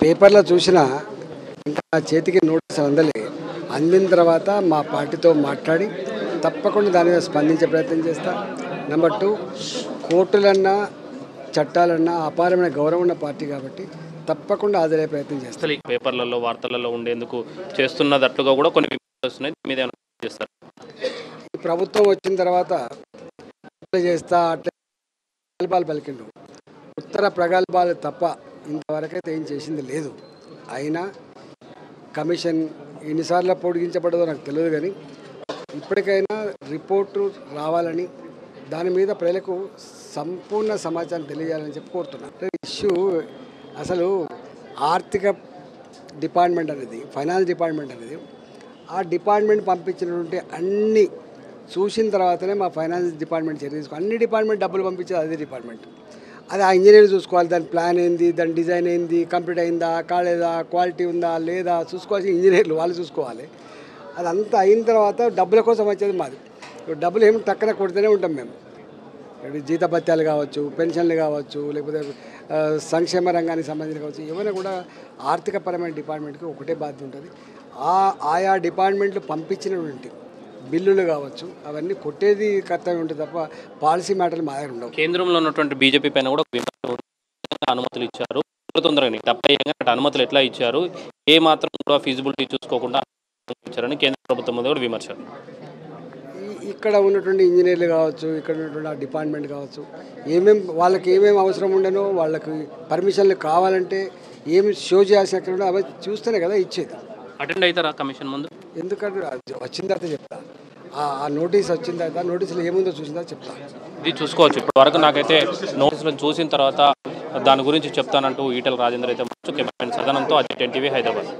పేపర్లో చూసినా ఇంకా నా చేతికి నోటీసులు అందిన తర్వాత మా పార్టీతో మాట్లాడి తప్పకుండా దాని మీద స్పందించే ప్రయత్నం చేస్తా. నెంబర్ 2, కోర్టులన్నా చట్టాలన్నా అపారమైన గౌరవం ఉన్న పార్టీ కాబట్టి తప్పకుండా హాజరయ్యే ప్రయత్నం చేస్తాం. అసలు ఈ పేపర్లలో వార్తలలో ఉండేందుకు చేస్తున్నదట్లుగా కూడా కొన్ని విమర్శలు వస్తున్నాయి. మీద ఏమైనా చేస్తారు? ఈ ప్రభుత్వం వచ్చిన తర్వాత అట్లా చేస్తా అట్లా ప్రగల్భాలు పలికిండు. ఉత్తర ప్రగల్భాలు తప్ప ఇంతవరకైతే ఏం చేసింది లేదు. అయినా కమిషన్ ఎన్నిసార్లు పొడిగించబడదో నాకు తెలియదు, కానీ ఇప్పటికైనా రిపోర్టు రావాలని దాని మీద ప్రజలకు సంపూర్ణ సమాచారం తెలియజేయాలని చెప్పి కోరుతున్నాను. ఇష్యూ అసలు ఆర్థిక డిపార్ట్మెంట్ అనేది, ఫైనాన్స్ డిపార్ట్మెంట్ అనేది, ఆ డిపార్ట్మెంట్ పంపించినటువంటి అన్ని చూసిన తర్వాతనే మా ఫైనాన్స్ డిపార్ట్మెంట్ చర్య తీసుకోవాలి. అన్ని డిపార్ట్మెంట్ డబ్బులు పంపించేది అదే డిపార్ట్మెంట్. అది ఆ ఇంజనీర్ చూసుకోవాలి. దాని ప్లాన్ ఏంది, దాని డిజైన్ ఏంది, కంప్లీట్ అయిందా కాలేదా, క్వాలిటీ ఉందా లేదా చూసుకోవాల్సిన ఇంజనీర్లు వాళ్ళు చూసుకోవాలి. అదంతా అయిన తర్వాత డబ్బుల కోసం వచ్చేది మాది. డబ్బులు ఏమి టక్కన కొడితేనే ఉంటాం మేము. జీతభత్యాలు కావచ్చు, పెన్షన్లు కావచ్చు, లేకపోతే సంక్షేమ రంగానికి సంబంధించి కావచ్చు, ఏమైనా కూడా ఆర్థికపరమైన డిపార్ట్మెంట్కి ఒకటే బాధ్యత ఉంటుంది. ఆయా డిపార్ట్మెంట్లు పంపించినటువంటి బిల్లులు కావచ్చు అవన్నీ కొట్టేది కర్తవ్యం ఉంటుంది తప్ప పాలసీ మ్యాటర్లు మా దగ్గర ఉండవు. కేంద్రంలో ఉన్నటువంటి బీజేపీ పైన కూడా అనుమతులు ఇచ్చారు. తొందరగా తప్ప అనుమతులు ఎట్లా ఇచ్చారు, ఏ మాత్రం కూడా ఫీజిబిలిటీ చూసుకోకుండా ఇచ్చారని కేంద్ర ప్రభుత్వం మీద కూడా విమర్శలు. ఇక్కడ ఉన్నటువంటి ఇంజనీర్లు కావచ్చు, ఇక్కడ ఉన్నటువంటి ఆ డిపార్ట్మెంట్ కావచ్చు, వాళ్ళకి ఏమేమి అవసరం ఉండనో వాళ్ళకి పర్మిషన్లు కావాలంటే ఏమి షో చేయాల్సిన అక్కడ అవి చూస్తేనే కదా ఇచ్చేది. అటెండ్ అవుతారా కమిషన్ ముందు? ఎందుకంటే వచ్చిన తర్వాత చెప్తా. ఆ నోటీస్ వచ్చిన తర్వాత నోటీసులు ఏముందో చూసిన తర్వాత చెప్తా. ఇది చూసుకోవచ్చు. ఇప్పటి వరకు నాకైతే నోటీసులను చూసిన తర్వాత దాని గురించి చెప్తానంటూ ఈటెల రాజేందర్ అయితే కెమెరామెన్ సదానంతో అజిట్ NTV హైదరాబాద్.